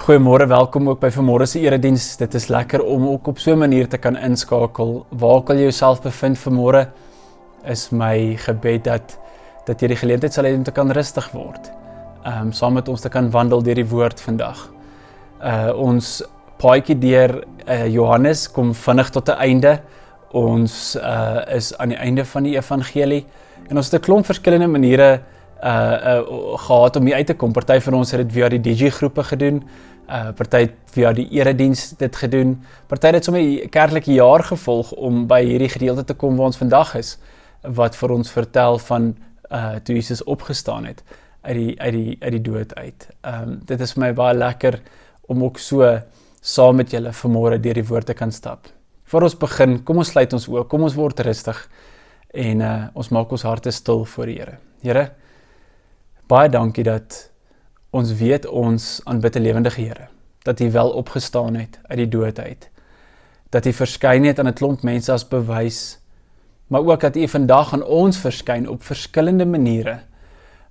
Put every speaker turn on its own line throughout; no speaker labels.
Goeiemôre, welkom ook by vanmôre se erediens. Dit is lekker om ook op so 'n manier te kan inskakel. Waar ook al jy jouself bevind vanmôre, is my gebed dat jy die geleentheid sal hê om te kan rustig word. Saam met ons te kan wandel deur die woord vandag. Ons paadjie deur Johannes kom vinnig tot 'n einde. Ons is aan die einde van die evangelie en ons het 'n klomp verskillende maniere gehad om hier uit te kom. Party van ons het dit via die DJ-groepe gedoen, party via die erediens dit gedoen, party het sommer 'n kerklike jaar gevolg om by hierdie gedeelte te kom waar ons vandag is, wat vir ons vertel van toe Jesus opgestaan het uit die dood uit. Dit is vir my baie lekker om ook so saam met julle vanmôre deur die woord te kan stap. Voor ons begin, kom ons sluit ons oë, kom ons word rustig en ons maak ons harte stil voor die Here. Here, baie dankie dat ons weet ons aanbid 'n lewendige Here, dat hy wel opgestaan het uit die dood uit, dat hy verskyn het aan 'n klomp mense as bewys, maar ook dat hy vandag aan ons verskyn op verskillende maniere,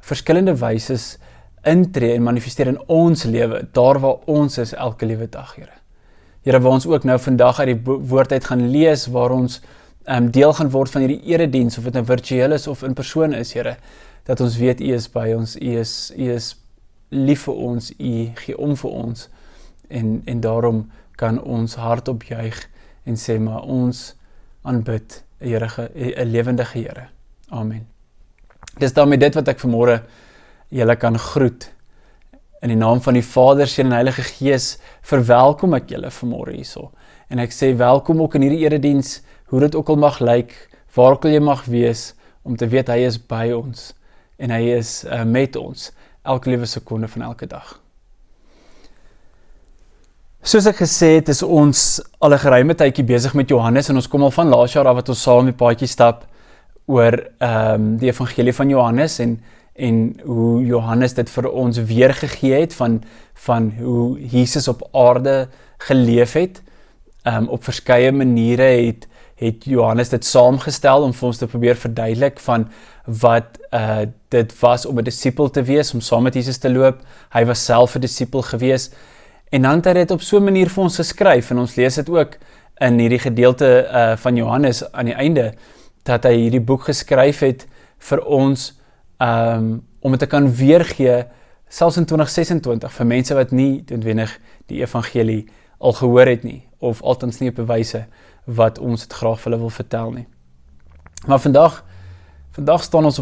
verskillende wyse intree en manifesteer in ons lewe, daar waar ons is elke liewe dag, Here. Here, waar ons ook nou vandag uit die woord uit gaan lees, waar ons deel gaan word van hierdie erediens, of dit nou virtueel is of in persoon is, Here, dat ons weet U is by ons, U is lief vir ons, U gee om vir ons, en daarom kan ons hart opjuig en sê, maar ons aanbid 'n lewendige Here. Amen. Dis daarmee dit wat ek vanmôre julle kan groet. In die naam van die Vader, Seun en Heilige Gees, verwelkom ek julle vanmôre hierso. En ek sê welkom ook in hierdie erediens, hoe dit ook al mag lyk, waar ook al jy mag wees, om te weet hy is by ons, en hy is met ons, elke liewe sekonde van elke dag. Soos ek gesê het, is ons al 'n geruime tydjie besig met Johannes, en ons kom al van laas jaar af wat ons saam die paadjie stap, oor die evangelie van Johannes, en hoe Johannes dit vir ons weergegee het, van hoe Jesus op aarde geleef het, op verskeie maniere het Johannes dit saamgestel, om vir ons te probeer verduidelik van wat dit was om 'n disipel te wees, om saam met Jesus te loop. Hy was self 'n disipel gewees, en dan het hy dit op so 'n manier vir ons geskryf, en ons lees dit ook in hierdie gedeelte van Johannes aan die einde, dat hy hierdie boek geskryf het vir ons, om dit te kan weergee, selfs in 2026, vir mense wat nie noodwendig die evangelie al gehoor het nie, of altens nie op 'n wyse wat ons het graag vir hulle wil vertel nie. Maar vandag staan ons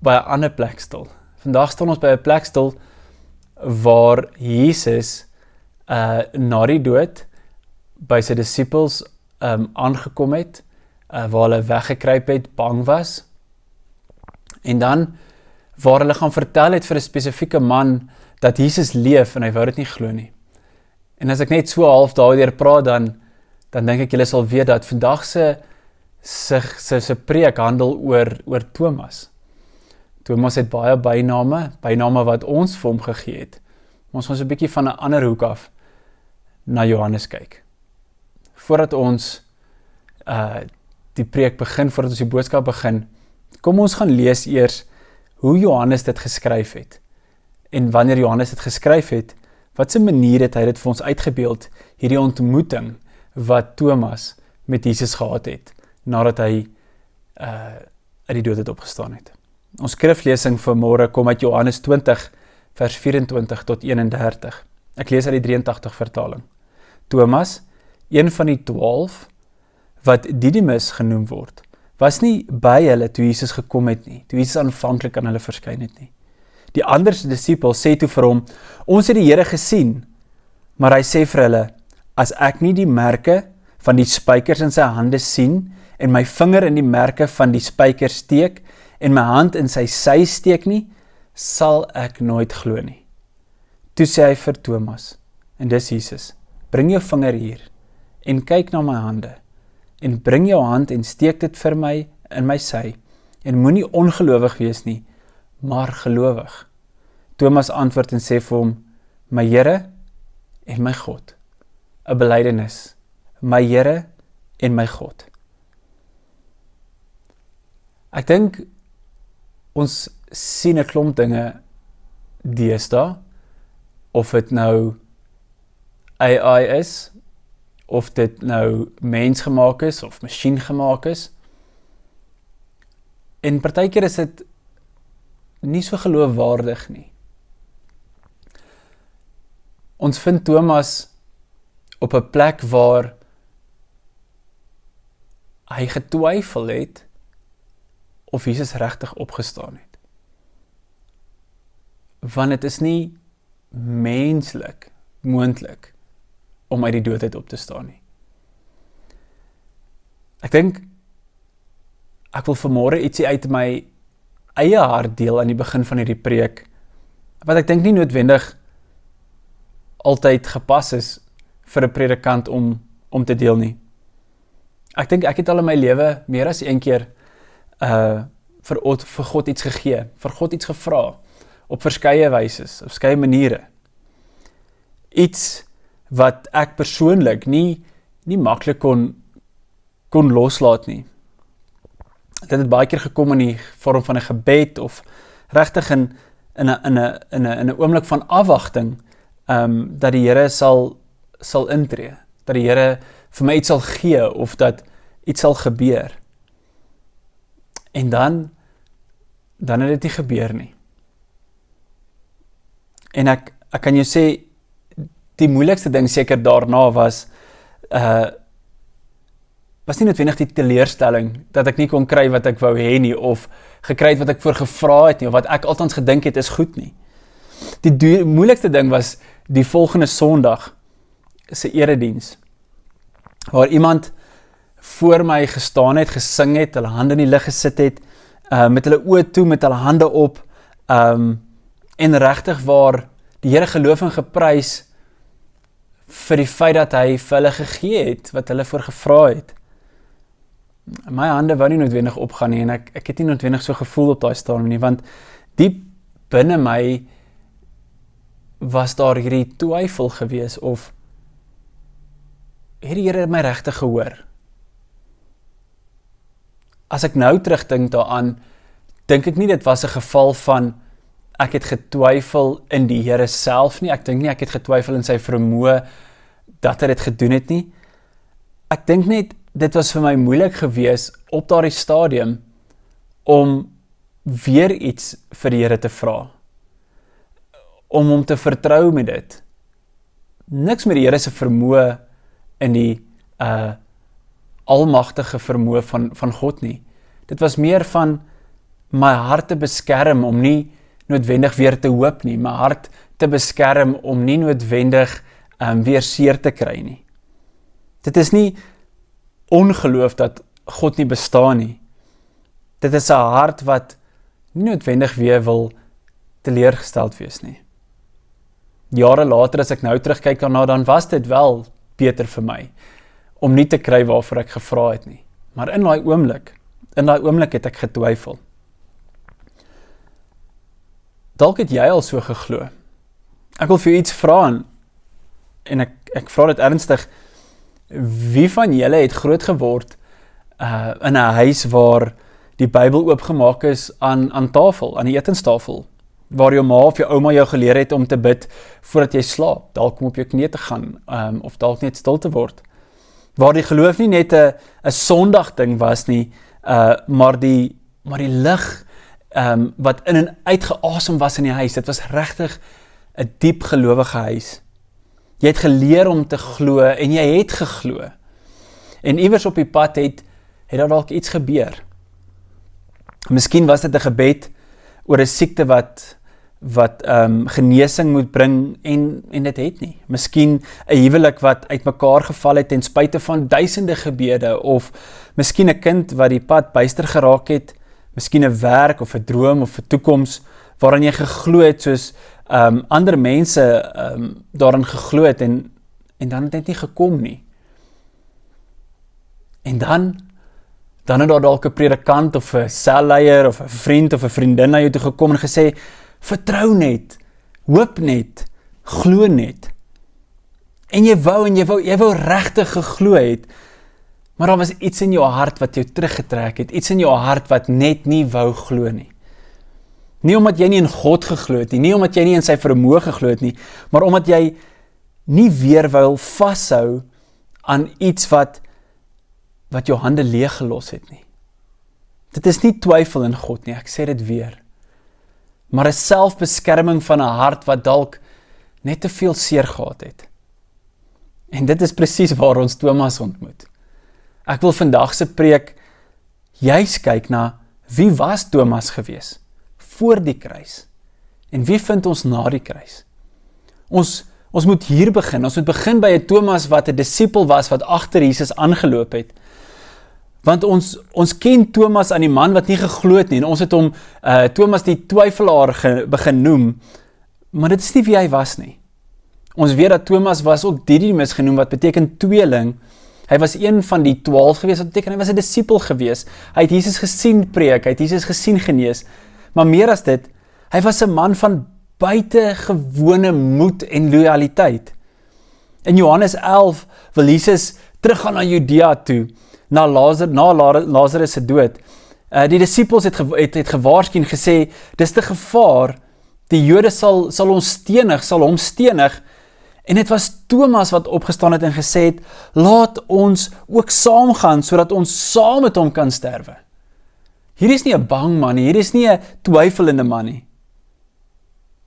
by 'n ander plek stil. Vandag staan ons by 'n plek stil waar Jesus na die dood by sy disippels aangekom het, waar hulle weggekruip het, bang was, en dan waar hulle gaan vertel het vir 'n spesifieke man dat Jesus leef, en hy wou dit nie glo nie. En as ek net so half daardeur praat, dan dink ek julle sal weet dat vandag se preek handel oor Thomas. Thomas het baie byname wat ons vir hom gegee het. Maar ons gaan so 'n bietjie van 'n ander hoek af na Johannes kyk. Voordat ons die preek begin, voordat ons die boodskap begin, kom ons gaan lees eers hoe Johannes dit geskryf het. En wanneer Johannes dit geskryf het, wat se manier het hy dit vir ons uitgebeeld, hierdie ontmoeting wat Thomas met Jesus gehad het, nadat hy uit die dood het opgestaan het. Ons skriflesing vir môre kom uit Johannes 20, vers 24 tot 31. Ek lees uit die 83 vertaling. Thomas, een van die 12, wat Didymus genoem word, was nie by hulle toe Jesus gekom het nie, toe Jesus aanvanklik aan hulle verskyn het nie. Die ander disipels sê toe vir hom, ons het die Here gesien, maar hy sê vir hulle, as ek nie die merke van die spykers in sy hande sien, en my vinger in die merke van die spykers steek, en my hand in sy sy steek nie, sal ek nooit glo nie. Toe sê hy vir Thomas, en dis Jesus, bring jou vinger hier, en kyk na my hande, en bring jou hand en steek dit vir my in my sy, en moenie ongelowig wees nie, maar gelowig. Thomas antwoord en sê vir hom, my Here en my God. 'n belydenis, my Here en my God. Ek dink ons sien 'n klomp dinge deesdae, of dit nou AI is, of dit nou mensgemaak is, of masjiengemaak is. En partykeer is dit nie so geloofwaardig nie. Ons vind Thomas op 'n plek waar hy getwyfel het of Jesus regtig opgestaan het. Want dit is nie menslik moontlik om uit die doodheid op te staan nie. Ek dink ek wil vanmôre ietsie uit my eie hart deel aan die begin van hierdie preek, wat ek dink nie noodwendig altyd gepas is vir 'n predikant om te deel nie. Ek dink ek het al in my lewe meer as een keer vir God iets gegee, vir God iets gevra, op verskeie wyse, op verskeie maniere. Iets wat ek persoonlik nie maklik kon loslaat nie. Dit het baie keer gekom in die vorm van 'n gebed, of regtig in 'n oomblik van afwagting, dat die Here sal intree, dat die Here vir my iets sal gee, of dat iets sal gebeur. En dan het dit nie gebeur nie. En ek kan jou sê, die moeilikste ding seker daarna was nie noodwendig die teleurstelling, dat ek nie kon kry wat ek wou hê nie, of gekry het wat ek voor gevra het nie, of wat ek altans gedink het is goed nie. Die moeilikste ding was die volgende Sondag, se erediens, waar iemand voor my gestaan het, gesing het, hulle hande in die lug gesit het, met hulle oë toe, met hulle hande op, en regtig waar die Here geloof en geprys vir die feit dat hy vir hulle gegee het, wat hulle voor gevra het. My hande wou nie noodwendig opgaan nie, en ek het nie noodwendig so gevoel op daai stadium nie, want diep binne my was daar hierdie twyfel gewees, of het die Here my regtig gehoor? As ek nou terugdink daaraan, dink ek nie dit was 'n geval van ek het getwyfel in die Here self nie, ek dink nie ek het getwyfel in sy vermoë dat hy dit gedoen het nie. Ek dink net, dit was vir my moeilik gewees op daardie stadium om weer iets vir die Here te vra, om hom te vertrou met dit. Niks met die Here se vermoë in die almagtige vermoë van God nie. Dit was meer van my hart te beskerm om nie noodwendig weer te hoop nie, my hart te beskerm om nie noodwendig weer seer te kry nie. Dit is nie ongeloof dat God nie bestaan nie. Dit is 'n hart wat nie noodwendig weer wil teleurgesteld wees nie. Jare later, as ek nou terugkyk daarna, dan was dit wel beter vir my om nie te kry waarvoor ek gevra het nie. Maar in daai oomblik het ek getwyfel. Dalk het jy al so geglo. Ek wil vir jou iets vra, en ek vra dit ernstig. Wie van julle het groot geword in 'n huis waar die Bybel oopgemaak is aan tafel, aan die etenstafel, waar jou ma of jou ouma jou geleer het om te bid voordat jy slaap, dalk om op jou knie te gaan, of dalk net stil te word, waar die geloof nie net 'n Sondag ding was nie, maar die lig wat in en uitgeasem was in die huis. Dit was regtig 'n diep gelowige huis. Jy het geleer om te glo, en jy het geglo. En iewers op die pad het daar dalk iets gebeur. Miskien was dit 'n gebed oor 'n siekte wat genesing moet bring, en dit het nie. Miskien 'n huwelik wat uitmekaar geval het ten spyte van duisende gebede, of miskien 'n kind wat die pad byster geraak het, miskien 'n werk of 'n droom of 'n toekoms waaraan jy geglo het soos ander mense daarin geglo het, en dan het dit nie gekom nie. En dan het daar dalk 'n predikant of 'n selleier of 'n vriend of 'n vriendin na jou toe gekom en gesê, vertrou net, hoop net, glo net. En jy wou regtig geglo het, maar daar was iets in jou hart wat jou teruggetrek het, iets in jou hart wat net nie wou glo nie. Nie omdat jy nie in God geglo het nie, nie omdat jy nie in sy vermoë geglo het nie, maar omdat jy nie weer wil vashou aan iets wat jou hande leeggelos het nie. Dit is nie twyfel in God nie, ek sê dit weer. Maar 'n selfbeskerming van 'n hart wat dalk net te veel seer gehad het. En dit is presies waar ons Thomas ontmoet. Ek wil vandag se preek juis kyk na wie was Thomas gewees voor die kruis en wie vind ons na die kruis. Ons moet hier begin. Ons moet begin by 'n Thomas wat 'n disipel was wat agter Jesus aangeloop het. Want ons ken Thomas aan die man wat nie geglo het nie, en ons het hom Thomas die twyfelaar begin noem, maar dit is nie wie hy was nie. Ons weet dat Thomas was ook Didymus genoem, wat beteken tweeling. Hy was een van die 12 gewees, wat beteken hy was 'n disipel gewees. Hy het Jesus gesien preek, hy het Jesus gesien genees, maar meer as dit, hy was 'n man van buitengewone moed en loyaliteit. In Johannes 11 wil Jesus teruggaan na Judea toe, na Lazarus se dood. Die disippels het gewaarsku en gesê, dis te gevaar, die Jode sal hom stenig, en dit was Thomas wat opgestaan het en gesê het, laat ons ook saamgaan, sodat ons saam met hom kan sterwe. Hier is nie 'n bang man nie, hier is nie 'n twyfelende man nie.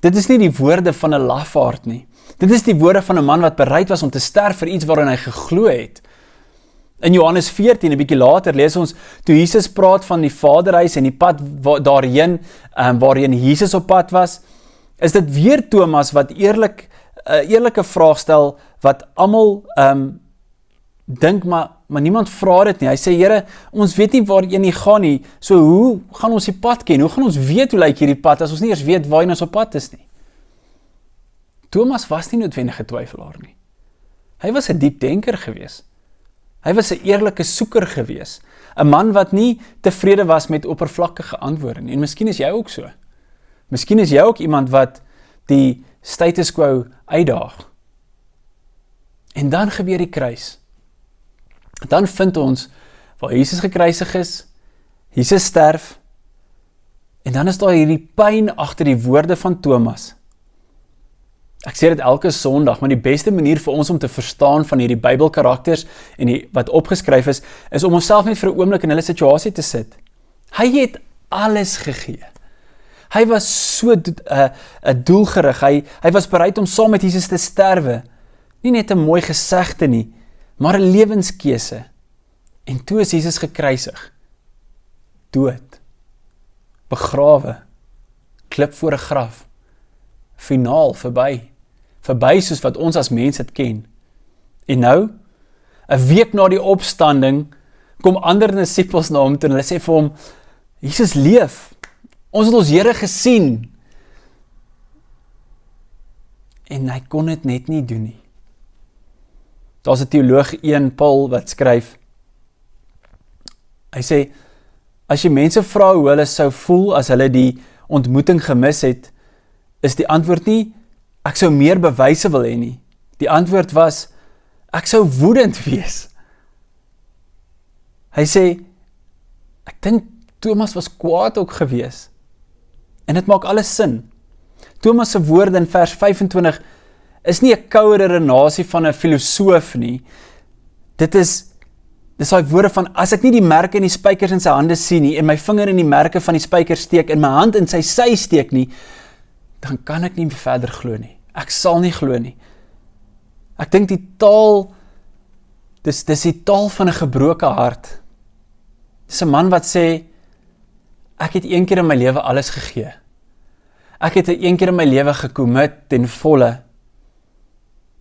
Dit is nie die woorde van 'n lafaard nie. Dit is die woorde van 'n man wat bereid was om te sterf vir iets waarin hy geglo het. In Johannes 14, 'n bietjie later, lees ons, toe Jesus praat van die Vaderhuis en die pad waarheen Jesus op pad was, is dit weer Thomas wat eerlike vraag stel, wat almal dink, maar niemand vra dit nie. Hy sê, Here, ons weet nie waarheen jy gaan nie, so hoe gaan ons die pad ken? Hoe gaan ons weet hoe lyk hierdie pad, as ons nie eers weet waarheen ons op pad is nie? Thomas was nie noodwendig 'n twyfelaar nie. Hy was 'n diep denker gewees. Hy was 'n eerlike soeker gewees. 'n Man wat nie tevrede was met oppervlakkige antwoorde nie. En miskien is jy ook so. Miskien is jy ook iemand wat die status quo uitdaag. En dan gebeur die kruis. Dan vind ons waar Jesus gekruisig is, Jesus sterf, en dan is daar hierdie pyn agter die woorde van Thomas. Ek sê dit elke Sondag, maar die beste manier vir ons om te verstaan van hierdie Bybelkarakters en wat opgeskryf is om onsself net vir 'n oomblik in hulle situasie te sit. Hy het alles gegee. Hy was so doelgerig, hy was bereid om saam met Jesus te sterwe. Nie net 'n mooi gesegde nie, maar 'n lewenskeuse. En toe is Jesus gekruisig. Dood. Begrawe. Klip voor 'n graf. Finaal, verby soos wat ons as mens het ken. En nou, 'n week na die opstanding, kom ander disippels na hom toe en hulle sê vir hom, Jesus leef, ons het ons Here gesien. En hy kon dit net nie doen nie. Daar's 'n teoloog, Ian Paul, wat skryf, hy sê, as jy mense vra hoe hulle sou voel as hulle die ontmoeting gemis het, is die antwoord nie, ek sou meer bewyse wil hê nie. Die antwoord was, ek sou woedend wees. Hy sê, ek dink Thomas was kwaad ook gewees. En dit maak alles sin. Thomas se woorde in vers 25 is nie 'n koue redenasie van 'n filosoof nie. Dis daai woorde van, as ek nie die merke in die spykers in sy hande sien nie, en my vinger in die merke van die spykers steek, en my hand in sy sy steek nie, dan kan ek nie verder glo nie. Ek sal nie glo nie. Ek dink die taal, dis die taal van 'n gebroke hart. Dis 'n man wat sê, ek het een keer in my lewe alles gegee. Ek het een keer in my lewe gekommit ten volle,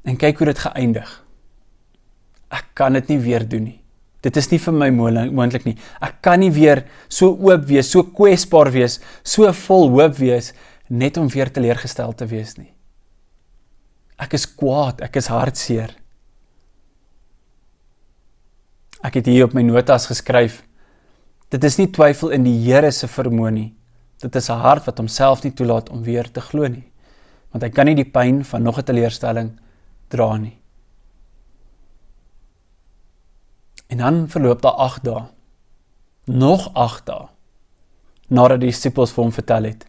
en kyk hoe dit geëindig. Ek kan dit nie weer doen nie. Dit is nie vir my moontlik nie. Ek kan nie weer so oop wees, so kwesbaar wees, so vol hoop wees, net om weer teleurgestel te wees nie. Ek is kwaad, ek is hartseer. Ek het hier op my notas geskryf, dit is nie twyfel in die Here se vermoë nie, dit is 'n hart wat homself nie toelaat om weer te glo nie, want hy kan nie die pyn van nog 'n teleurstelling dra nie. En dan verloop daar 8 dae, nog 8 dae, nadat die disippels vir hom vertel het.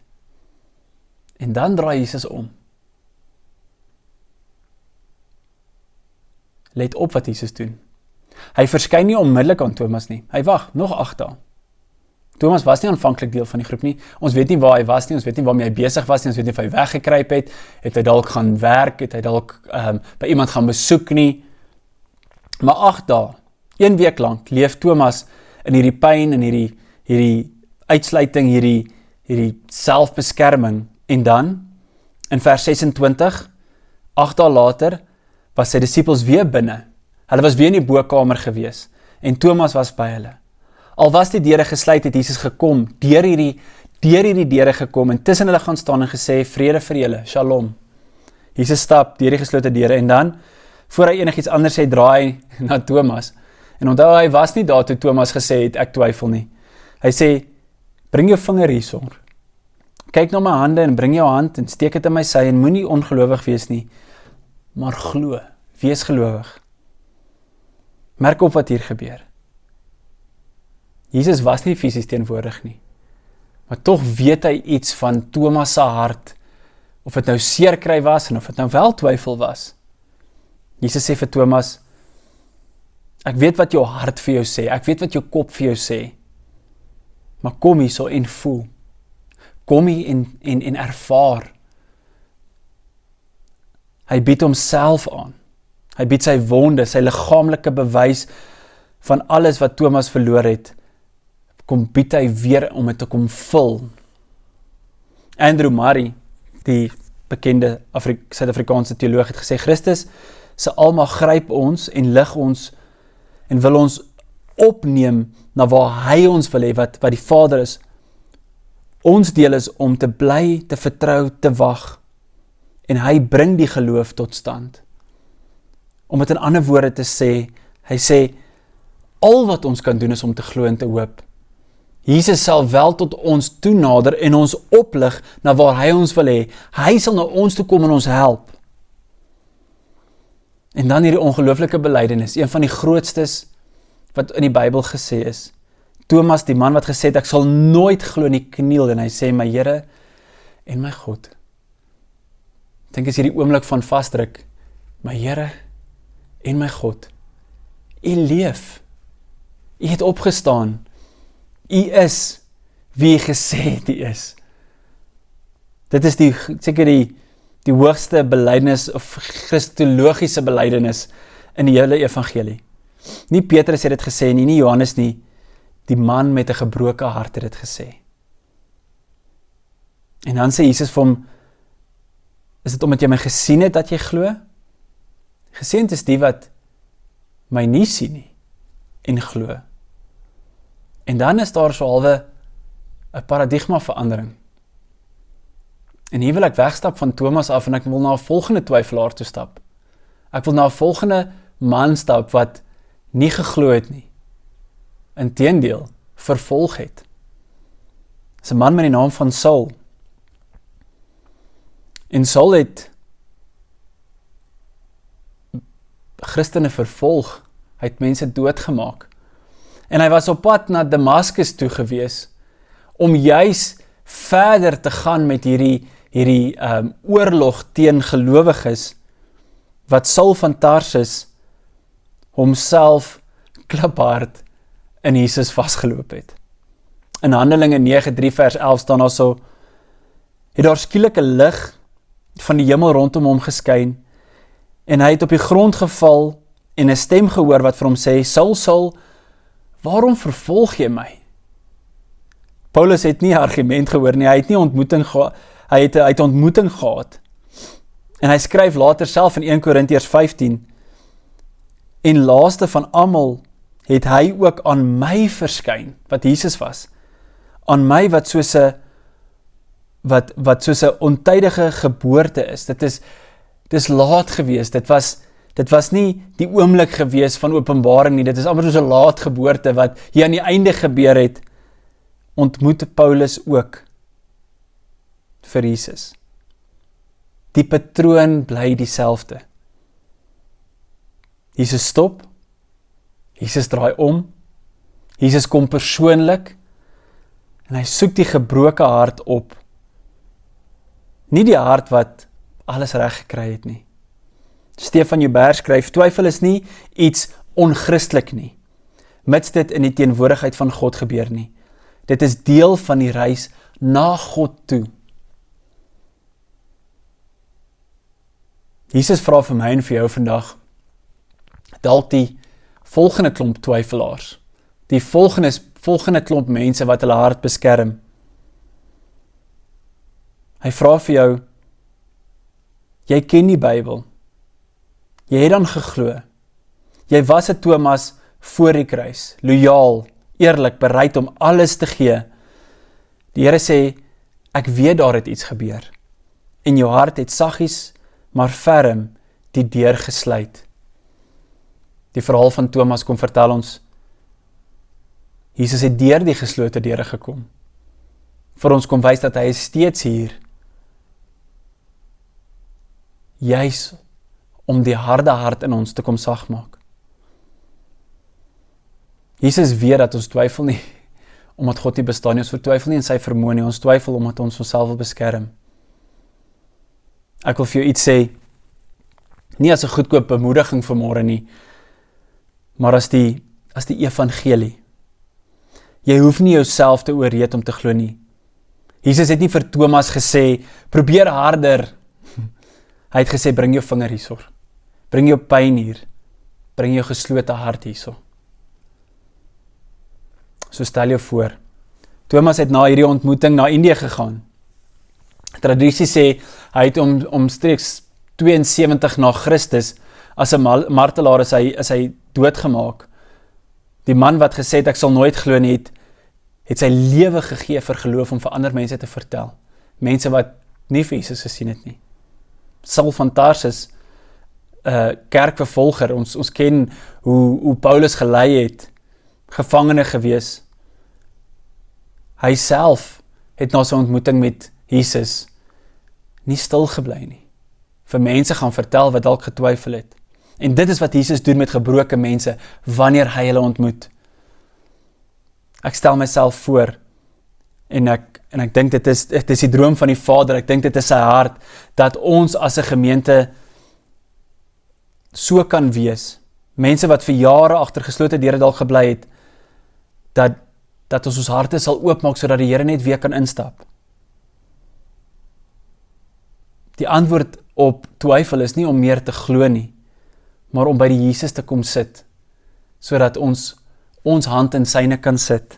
En dan draai Jesus om. Let op wat Jesus doen. Hy verskyn nie onmiddellik aan Thomas nie. Hy wag nog 8 dae. Thomas was nie aanvanklik deel van die groep nie. Ons weet nie waar hy was nie, ons weet nie waarmee hy besig was nie, ons weet nie of hy weggekruip het hy dalk gaan werk, het hy dalk by iemand gaan besoek nie. Maar 8 dae, 1 week lank, leef Thomas in hierdie pyn, in hierdie uitsluiting, hierdie selfbeskerming. En dan, in vers 26, 8 dae later, was sy disippels weer binne. Hulle was weer in die bokamer gewees, en Thomas was by hulle. Al was die deure gesluit, het Jesus gekom, deur hierdie deure gekom, en tussen hulle gaan staan en gesê, vrede vir julle, shalom. Jesus stap deur die geslote deure, en dan, voor hy enigiets anders sê, draai na Thomas. En onthou, hy was nie daar toe Thomas gesê het, ek twyfel nie. Hy sê, bring jou vinger hierson. Kyk na my hande en bring jou hand en steek dit in my sy en moenie ongelowig wees nie, maar glo, wees gelowig. Merk op wat hier gebeur. Jesus was nie fisies teenwoordig nie, maar tog weet hy iets van Thomas se hart, of dit nou seerkry was en of dit nou wel twyfel was. Jesus sê vir Thomas, ek weet wat jou hart vir jou sê, ek weet wat jou kop vir jou sê, maar kom hier so en voel. Kom hier en ervaar. Hy bied homself aan. Hy bied sy wonde, sy liggaamlike bewys van alles wat Thomas verloor het, kom bied hy weer om dit te kom vul. Andrew Murray, die bekende Suid-Afrikaanse teoloog, het gesê, Christus se almag gryp ons en lig ons en wil ons opneem na waar hy ons wil hê, wat die Vader is. Ons deel is om te bly, te vertrou, te wag. En hy bring die geloof tot stand. Om het in ander woorde te sê, hy sê, al wat ons kan doen is om te glo en te hoop. Jesus sal wel tot ons toenader en ons oplig na waar hy ons wil hê. Hy sal na ons toe kom en ons help. En dan hierdie ongelooflike belydenis, een van die grootstes wat in die Bybel gesê is. Thomas, die man wat gesê het, ek sal nooit glo nie, kniel, en hy sê, my Here en my God. Ek dink is hierdie oomblik van vasdruk, my Here en my God, U leef, U het opgestaan, U is wie U gesê het U is. Dit is seker die hoogste belydenis, of christologiese belydenis in die hele evangelie. Nie Petrus het dit gesê nie, nie Johannes nie, die man met 'n gebroke hart het dit gesê. En dan sê Jesus vir hom, is dit omdat jy my gesien het dat jy glo? Geseënd is die wat my nie sien nie, en glo. En dan is daar so halwe 'n paradigma verandering. En hier wil ek wegstap van Thomas af, en ek wil na 'n volgende twyfelaar toe stap. Ek wil na 'n volgende man stap, wat nie geglo het nie. Inteendeel, vervolg het. Dis 'n man met die naam van Saul. En Saul het Christene vervolg, hy het mense doodgemaak. En hy was op pad na Damaskus toe gewees, om juis verder te gaan met hierdie oorlog teen gelowiges, wat Saul van Tarsus homself kliphard in Jesus vasgeloop het. In Handelinge 9:3 vers 11 staan daar so, het daar skielik 'n lig van die hemel rondom hom geskyn, en hy het op die grond geval, en 'n stem gehoor wat vir hom sê, Saul, Saul, waarom vervolg jy my? Paulus het nie argument gehoor nie, hy het nie ontmoeting gehad, hy het ontmoeting gehad. En hy skryf later self in 1 Korintiërs 15, en laaste van almal het hy ook aan my verskyn, wat Jesus was, aan my wat soos 'n ontydige geboorte is. Dis laat gewees, dit was nie die oomblik gewees van openbaring nie, dit is amper soos 'n laat geboorte wat hier aan die einde gebeur het, ontmoet Paulus ook vir Jesus. Die patroon bly dieselfde. Jesus stop, Jesus draai om, Jesus kom persoonlik, en hy soek die gebroke hart op. Nie die hart wat alles reg gekry het nie. Stefan Joubert skryf, twyfel is nie iets onchristelik nie, mits dit in die teenwoordigheid van God gebeur nie. Dit is deel van die reis na God toe. Jesus vra vir my en vir jou vandag, dalk die volgende klomp twyfelaars, die volgende klomp mense wat hulle hart beskerm. Hy vra vir jou, jy ken die Bybel, jy het dan geglo, jy was 'n Thomas voor die kruis, loyaal, eerlik, bereid om alles te gee. Die Here sê, ek weet daar het iets gebeur, en jou hart het saggies, maar ferm die deur gesluit. Die verhaal van Thomas kom vertel ons, Jesus het deur die geslote deure gekom. Vir ons kom wys dat hy is steeds hier, juis om die harde hart in ons te kom sag maak. Jesus weet dat ons twyfel nie, omdat God nie bestaan nie, ons vertwyfel nie in sy vermoë nie, ons twyfel omdat ons onsself wil beskerm. Ek wil vir jou iets sê, nie as 'n goedkoop bemoediging vanmôre nie, maar as die evangelie. Jy hoef nie jouself te oorreed om te glo nie. Jesus het nie vir Thomas gesê, probeer harder. Hy het gesê, bring jou vinger hierso. Bring jou pyn hier. Bring jou geslote hart hierso. So stel jou voor. Thomas het na hierdie ontmoeting na Indië gegaan. Tradisie sê, hy het omstreeks 72 na Christus, as 'n martelaar is hy doodgemaak. Die man wat gesê het, ek sal nooit glo nie, het sy lewe gegee vir geloof om vir ander mense te vertel. Mense wat nie vir Jesus gesien het nie. Saul van Tarsus, kerkvervolger, ons ken hoe Paulus gelei het, gevangene gewees. Hy self het na sy ontmoeting met Jesus nie stil gebly nie. Vir mense gaan vertel wat dalk getwyfel het. En dit is wat Jesus doen met gebroke mense, wanneer hy hulle ontmoet. Ek stel myself voor, en ek dink dit is die droom van die Vader, ek dink dit is sy hart, dat ons as 'n gemeente so kan wees, mense wat vir jare agter geslote deure dalk gebly het, dat ons harte sal oopmaak, sodat die Here net weer kan instap. Die antwoord op twyfel is nie om meer te glo nie, maar om by die Jesus te kom sit, sodat ons hand in syne kan sit.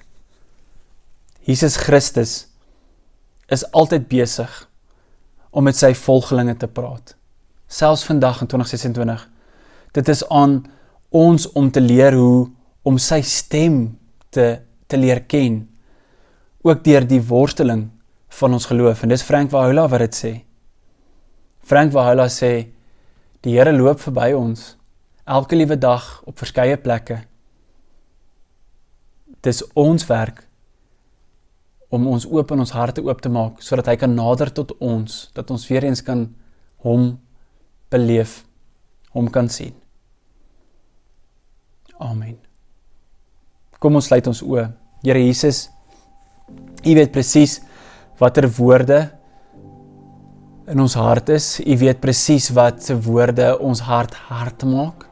Jesus Christus is altyd besig om met sy volgelinge te praat. Selfs vandag in 2026. Dit is aan ons om te leer hoe om sy stem te leer ken. Ook deur die worsteling van ons geloof. En dis Frank Wahula wat dit sê. Frank Wahula sê, die Here loop verby ons, elke liewe dag op verskeie plekke. Dis ons werk om ons oop en ons harte oop te maak, sodat hy kan nader tot ons, dat ons weer eens kan hom beleef, hom kan sien. Amen. Kom ons sluit ons oë. Here Jesus, U weet presies watter woorde in ons hart is. U weet presies wat se woorde ons hart hard maak.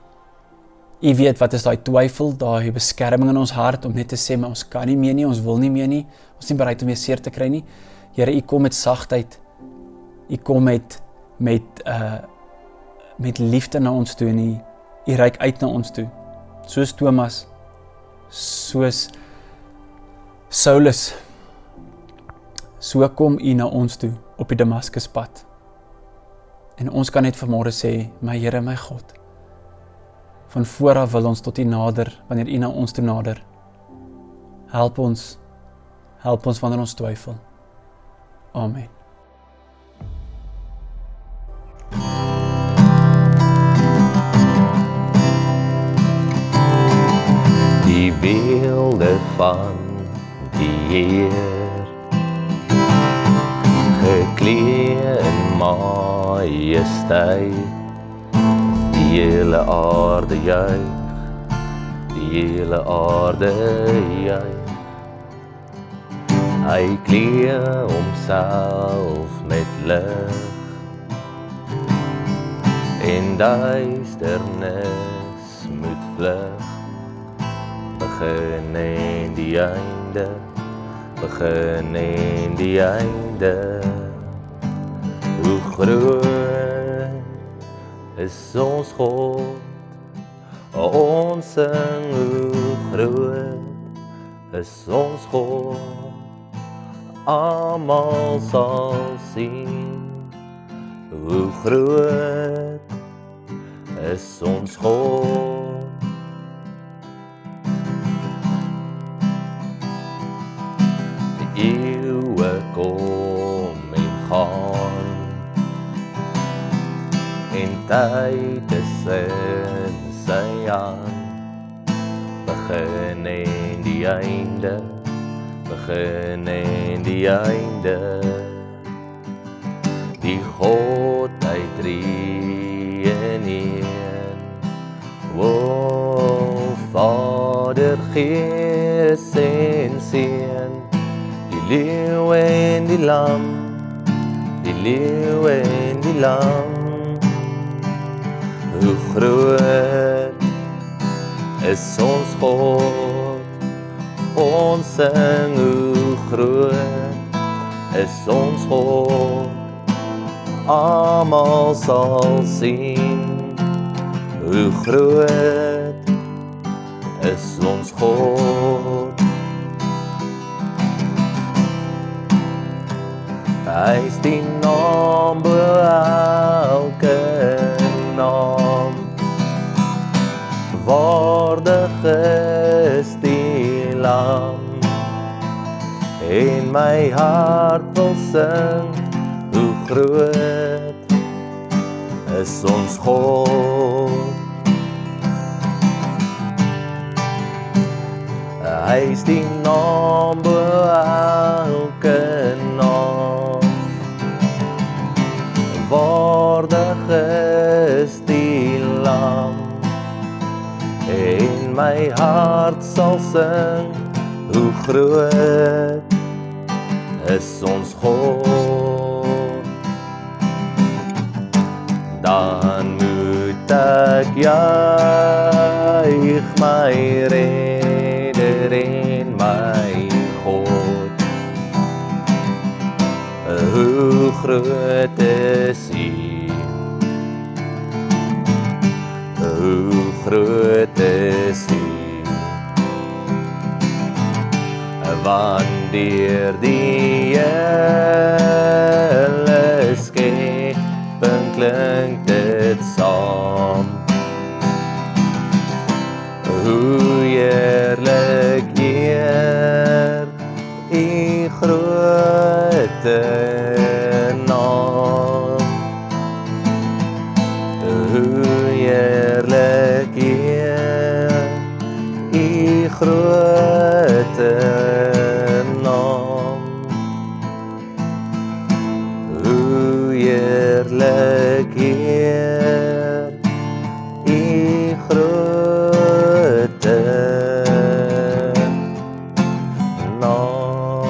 U weet wat is daai twyfel, daai beskerming in ons hart om net te sê, maar ons kan nie meer nie, ons wil nie meer nie, ons is nie bereid om weer seer te kry nie. Here, U kom met sagtheid. U kom met liefde na ons toe en U reik uit na ons toe. Soos Thomas, soos Saulus, so kom U na ons toe op die Damaskuspad. En ons kan net vanmôre sê, my Here, my God, van vooraf wil ons tot U nader, wanneer U na ons toe nader. Help ons wanneer ons twyfel. Amen.
Die beelde van die Heer, gekleed in majesteit, die hele aarde juig, die hele aarde juig. Hy kleed homself met lig en duisternis moet vlug, begin en die einde, begin en die einde. Hoe groot is ons God, ons sing hoe groot is ons God, almal sal sien, hoe groot is ons God. Die eeuwe kom en gaan, en tyd is in sy hand, begin en die einde, begin en die einde. Die God uit drie in een, o Vader, Gees en Seun, die leeu en die lam, die leeu en die lam. Hoe groot is ons God, ons sing hoe groot is ons God, almal sal sien, hoe groot is ons God. Hy is die naam bo elke naam, waardig is die lam, en my hart wil sing, hoe groot is ons God. Hy is die naam bo elke naam, waardig is die lam, en my hart sal sing, hoe groot is ons God. Dan moet ek juig my Redder en my God. Hoe groot is U, hoe groot is U, want deur die hele skepping klink dit saam, hoe heerlik eer U grote naam, hoe heerlik eer U grote naam, hoe heerlik eer U grote naam.